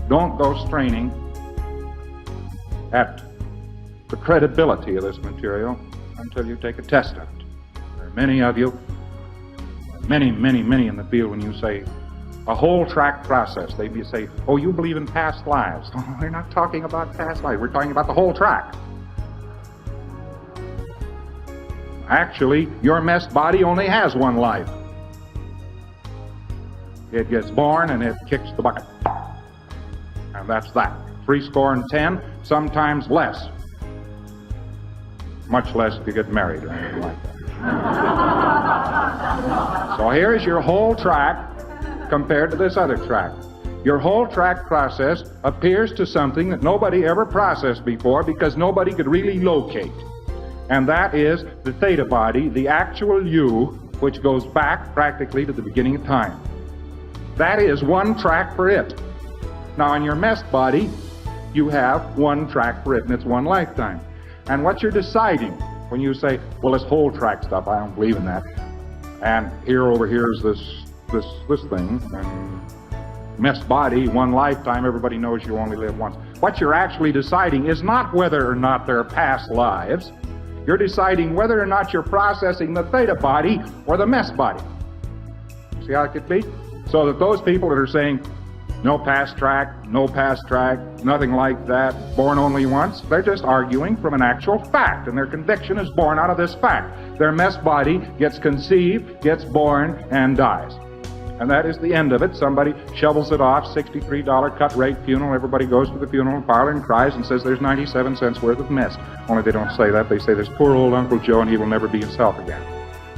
don't go straining at the credibility of this material until you take a test of it. There are many of you, many in the field, when you say a whole track process, they say, oh, you believe in past lives. Oh, we're not talking about past lives. We're talking about the whole track. Actually, your messed body only has one life. It gets born and it kicks the bucket. And that's that. 70, sometimes less. Much less if you get married or anything like that. So here's your whole track compared to this other track. Your whole track process appears to something that nobody ever processed before because nobody could really locate. And that is the theta body, the actual you, which goes back practically to the beginning of time. That is one track for it. Now in your messed body, you have one track for it, and it's one lifetime. And what you're deciding when you say, well, this whole track stuff, I don't believe in that. And over here is this thing, and messed body, one lifetime, everybody knows you only live once. What you're actually deciding is not whether or not there are past lives. You're deciding whether or not you're processing the theta body or the mess body. See how it could be? So that those people that are saying, no past track, nothing like that, born only once, they're just arguing from an actual fact, and their conviction is born out of this fact. Their mess body gets conceived, gets born, and dies. And that is the end of it. Somebody shovels it off, $63 cut rate funeral. Everybody goes to the funeral parlor and cries and says there's 97 cents worth of mess. Only they don't say that. They say there's poor old Uncle Joe and he will never be himself again.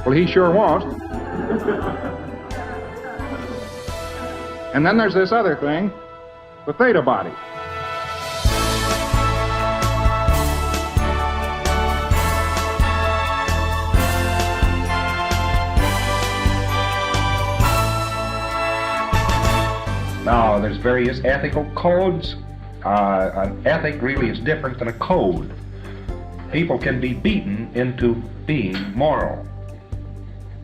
Well, he sure won't. And then there's this other thing, the theta body. Now, there's various ethical codes. An ethic really is different than a code. People can be beaten into being moral,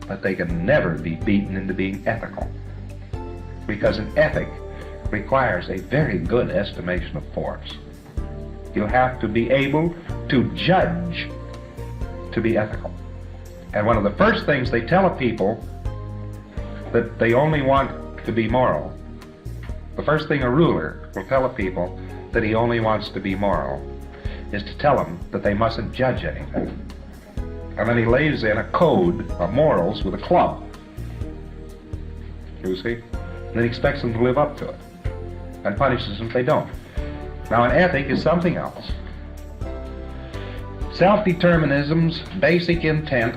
but they can never be beaten into being ethical. Because an ethic requires a very good estimation of force. You have to be able to judge to be ethical. And one of the first things they tell a people that they only want to be moral, the first thing a ruler will tell a people that he only wants to be moral is to tell them that they mustn't judge anything. And then he lays in a code of morals with a club. You see? And then he expects them to live up to it and punishes them if they don't. Now an ethic is something else. Self-determinism's basic intent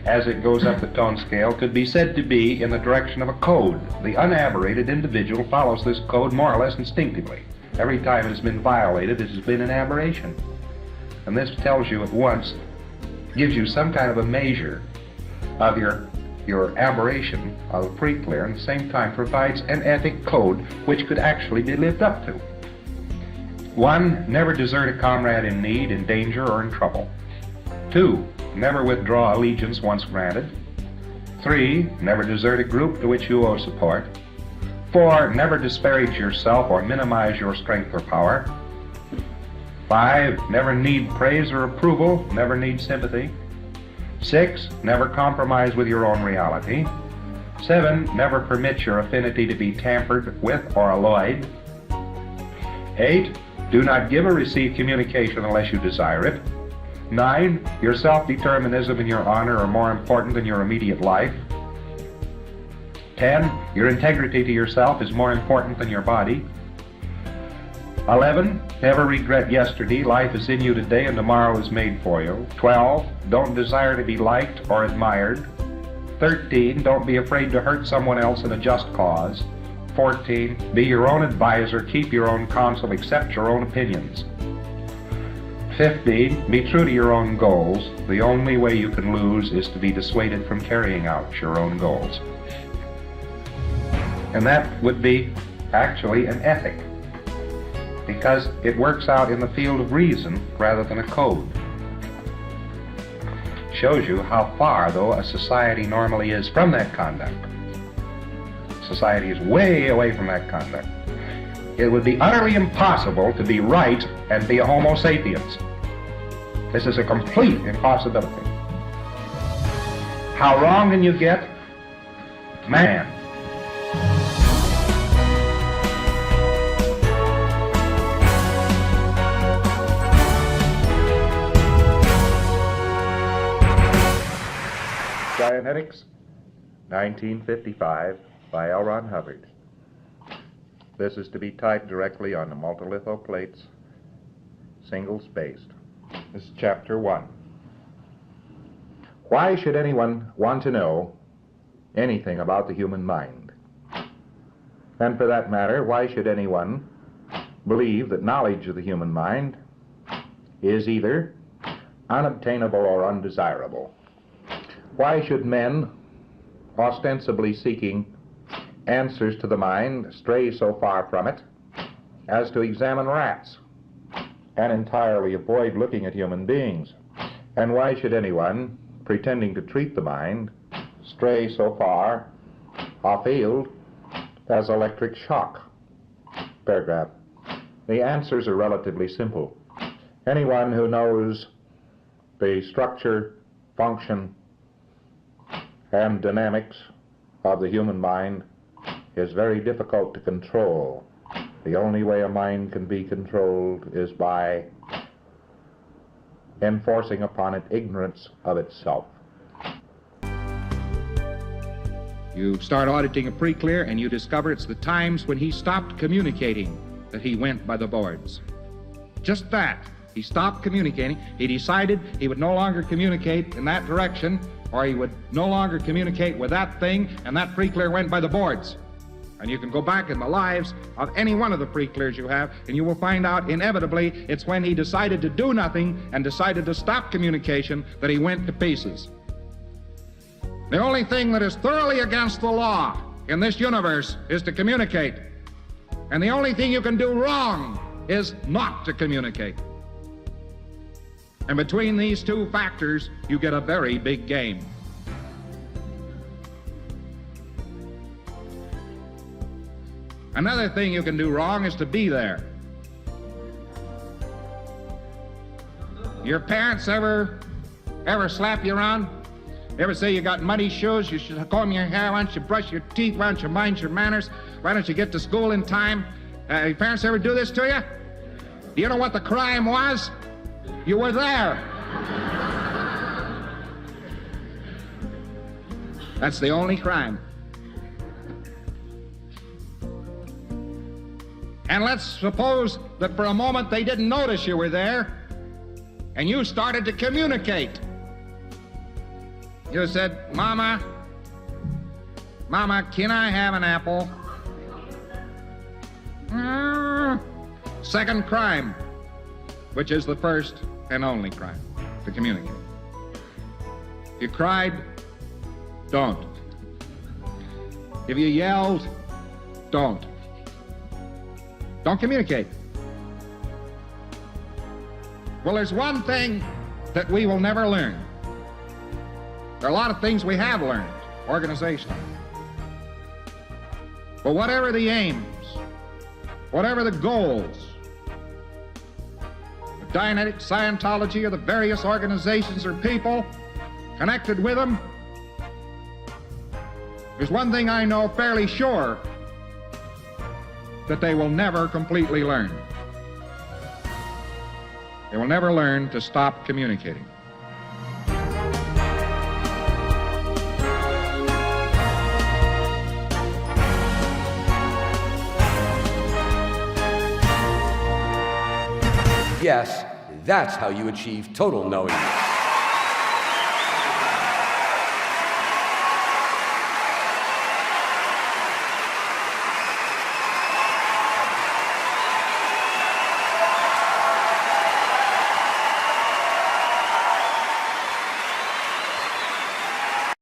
as it goes up the tone scale could be said to be in the direction of a code. The unaberrated individual follows this code more or less instinctively. Every time it has been violated, it has been an aberration. And this tells you at once, gives you some kind of a measure of your aberration of the pre-clear, and at the same time provides an ethic code which could actually be lived up to. 1, never desert a comrade in need, in danger, or in trouble. 2, never withdraw allegiance once granted. 3, never desert a group to which you owe support. 4, never disparage yourself or minimize your strength or power. 5, never need praise or approval, never need sympathy. 6, never compromise with your own reality. 7, never permit your affinity to be tampered with or alloyed. 8, do not give or receive communication unless you desire it. 9, your self-determinism and your honor are more important than your immediate life. 10, your integrity to yourself is more important than your body. 11, never regret yesterday. Life is in you today and tomorrow is made for you. 12, don't desire to be liked or admired. 13, don't be afraid to hurt someone else in a just cause. 14, be your own advisor, keep your own counsel, accept your own opinions. 15, be true to your own goals. The only way you can lose is to be dissuaded from carrying out your own goals. And that would be actually an ethic, because it works out in the field of reason rather than a code. Shows you how far, though, a society normally is from that conduct. Society is way away from that conduct. it would be utterly impossible to be right and be a Homo sapiens. This is a complete impossibility. How wrong can you get? Man. Dianetics, 1955, by L. Ron Hubbard. This is to be typed directly on the multilitho plates, single-spaced. This is Chapter 1. Why should anyone want to know anything about the human mind? And for that matter, why should anyone believe that knowledge of the human mind is either unobtainable or undesirable? Why should men, ostensibly seeking answers to the mind, stray so far from it as to examine rats and entirely avoid looking at human beings? And why should anyone, pretending to treat the mind, stray so far afield as electric shock? Paragraph. The answers are relatively simple. Anyone who knows the structure, function, and dynamics of the human mind is very difficult to control. The only way a mind can be controlled is by enforcing upon it ignorance of itself. You start auditing a pre-clear and you discover it's the times when he stopped communicating that he went by the boards. Just that. He stopped communicating. He decided he would no longer communicate in that direction, or he would no longer communicate with that thing, and that pre-clear went by the boards. And you can go back in the lives of any one of the pre-clears you have, and you will find out inevitably it's when he decided to do nothing and decided to stop communication that he went to pieces. The only thing that is thoroughly against the law in this universe is to communicate. And the only thing you can do wrong is not to communicate. And between these two factors, you get a very big game. Another thing you can do wrong is to be there. Your parents ever slap you around? Ever say you got muddy shoes, you should comb your hair, why don't you brush your teeth, why don't you mind your manners, why don't you get to school in time? Your parents ever do this to you? Do you know what the crime was? You were there. That's the only crime. And let's suppose that for a moment they didn't notice you were there, and you started to communicate. You said, Mama, can I have an apple? Second crime, which is the first and only crime, to communicate. If you cried, don't. If you yelled, don't. Don't communicate. Well, there's one thing that we will never learn. There are a lot of things we have learned, organizational. But whatever the aims, whatever the goals, the Dianetic, Scientology, or the various organizations or people connected with them, there's one thing I know fairly sure, that they will never completely learn. They will never learn to stop communicating. Yes, that's how you achieve total knowingness.